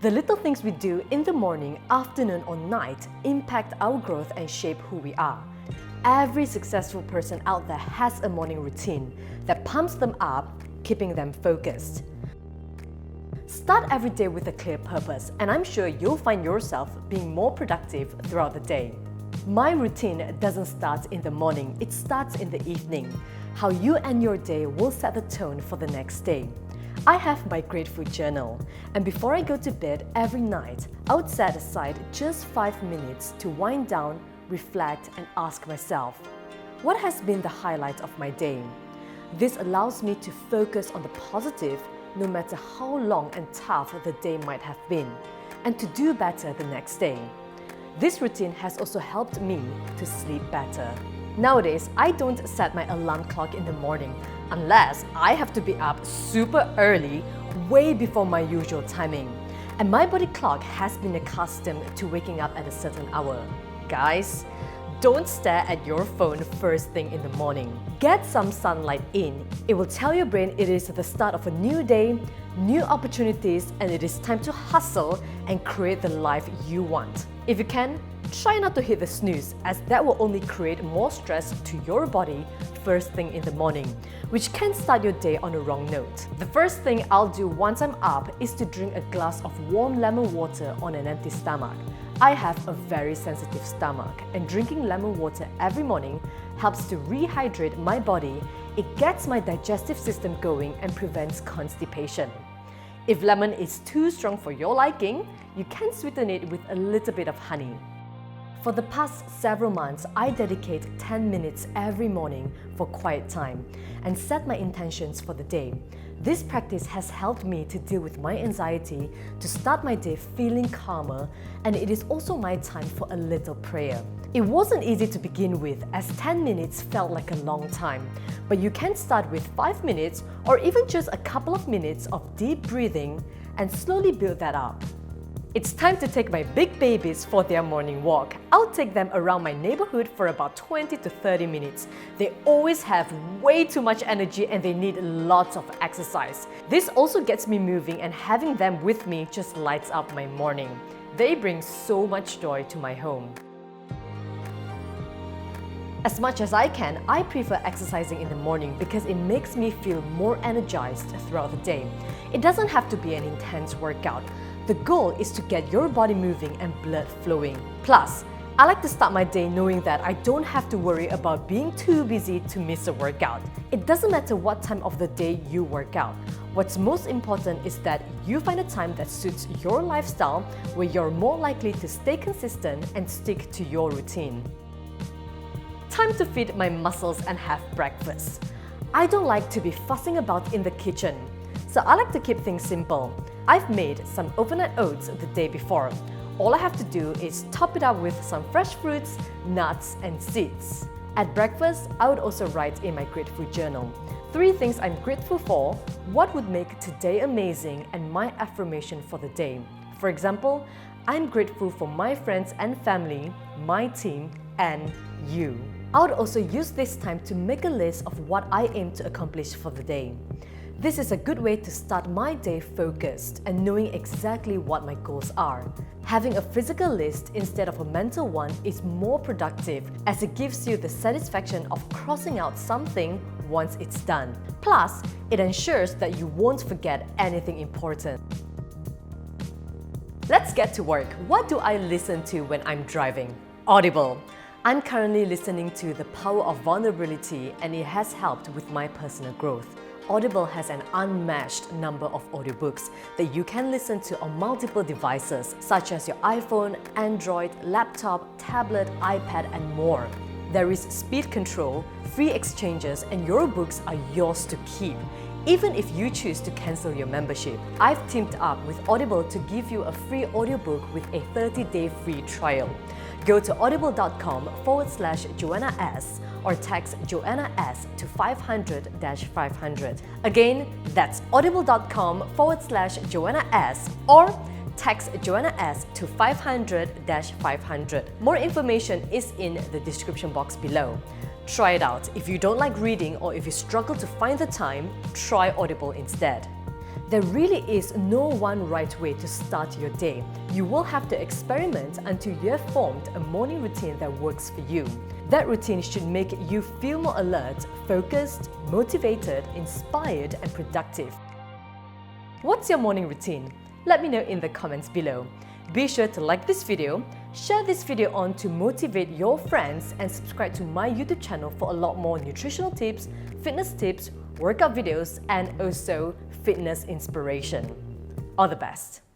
The little things we do in the morning, afternoon, or night impact our growth and shape who we are. Every successful person out there has a morning routine that pumps them up, keeping them focused. Start every day with a clear purpose, and I'm sure you'll find yourself being more productive throughout the day. My routine doesn't start in the morning, it starts in the evening. How you end your day will set the tone for the next day. I have my grateful journal, and before I go to bed every night, I would set aside just 5 minutes to wind down, reflect, and ask myself, what has been the highlight of my day? This allows me to focus on the positive, no matter how long and tough the day might have been, and to do better the next day. This routine has also helped me to sleep better. Nowadays, I don't set my alarm clock in the morning unless I have to be up super early, way before my usual timing. And my body clock has been accustomed to waking up at a certain hour. Guys, don't stare at your phone first thing in the morning. Get some sunlight in. It will tell your brain it is the start of a new day, new opportunities, and it is time to hustle and create the life you want. If you can, try not to hit the snooze, as that will only create more stress to your body first thing in the morning, which can start your day on a wrong note. The first thing I'll do once I'm up is to drink a glass of warm lemon water on an empty stomach. I have a very sensitive stomach, and drinking lemon water every morning helps to rehydrate my body. It gets my digestive system going and prevents constipation. If lemon is too strong for your liking, you can sweeten it with a little bit of honey. For the past several months, I dedicate 10 minutes every morning for quiet time and set my intentions for the day. This practice has helped me to deal with my anxiety, to start my day feeling calmer, and it is also my time for a little prayer. It wasn't easy to begin with, as 10 minutes felt like a long time, but you can start with 5 minutes or even just a couple of minutes of deep breathing and slowly build that up. It's time to take my big babies for their morning walk. I'll take them around my neighborhood for about 20 to 30 minutes. They always have way too much energy and they need lots of exercise. This also gets me moving, and having them with me just lights up my morning. They bring so much joy to my home. As much as I can, I prefer exercising in the morning because it makes me feel more energized throughout the day. It doesn't have to be an intense workout. The goal is to get your body moving and blood flowing. Plus, I like to start my day knowing that I don't have to worry about being too busy to miss a workout. It doesn't matter what time of the day you work out. What's most important is that you find a time that suits your lifestyle, where you're more likely to stay consistent and stick to your routine. Time to feed my muscles and have breakfast. I don't like to be fussing about in the kitchen, so I like to keep things simple. I've made some overnight oats the day before. All I have to do is top it up with some fresh fruits, nuts, and seeds. At breakfast, I would also write in my grateful journal 3 things I'm grateful for, what would make today amazing, and my affirmation for the day. For example, I'm grateful for my friends and family, my team, and you. I would also use this time to make a list of what I aim to accomplish for the day. This is a good way to start my day focused and knowing exactly what my goals are. Having a physical list instead of a mental one is more productive, as it gives you the satisfaction of crossing out something once it's done. Plus, it ensures that you won't forget anything important. Let's get to work. What do I listen to when I'm driving? Audible. I'm currently listening to The Power of Vulnerability, and it has helped with my personal growth. Audible has an unmatched number of audiobooks that you can listen to on multiple devices, such as your iPhone, Android, laptop, tablet, iPad, and more. There is speed control, free exchanges, and your books are yours to keep, even if you choose to cancel your membership. I've teamed up with Audible to give you a free audiobook with a 30-day free trial. Go to audible.com/Joanna S or text Joanna S to 500-500. Again, that's audible.com/Joanna S or text Joanna S to 500-500. More information is in the description box below. Try it out. If you don't like reading or if you struggle to find the time, try Audible instead. There really is no one right way to start your day. You will have to experiment until you have formed a morning routine that works for you. That routine should make you feel more alert, focused, motivated, inspired, and productive. What's your morning routine? Let me know in the comments below. Be sure to like this video, share this video on to motivate your friends, and subscribe to my YouTube channel for a lot more nutritional tips, fitness tips, workout videos, and also fitness inspiration. All the best!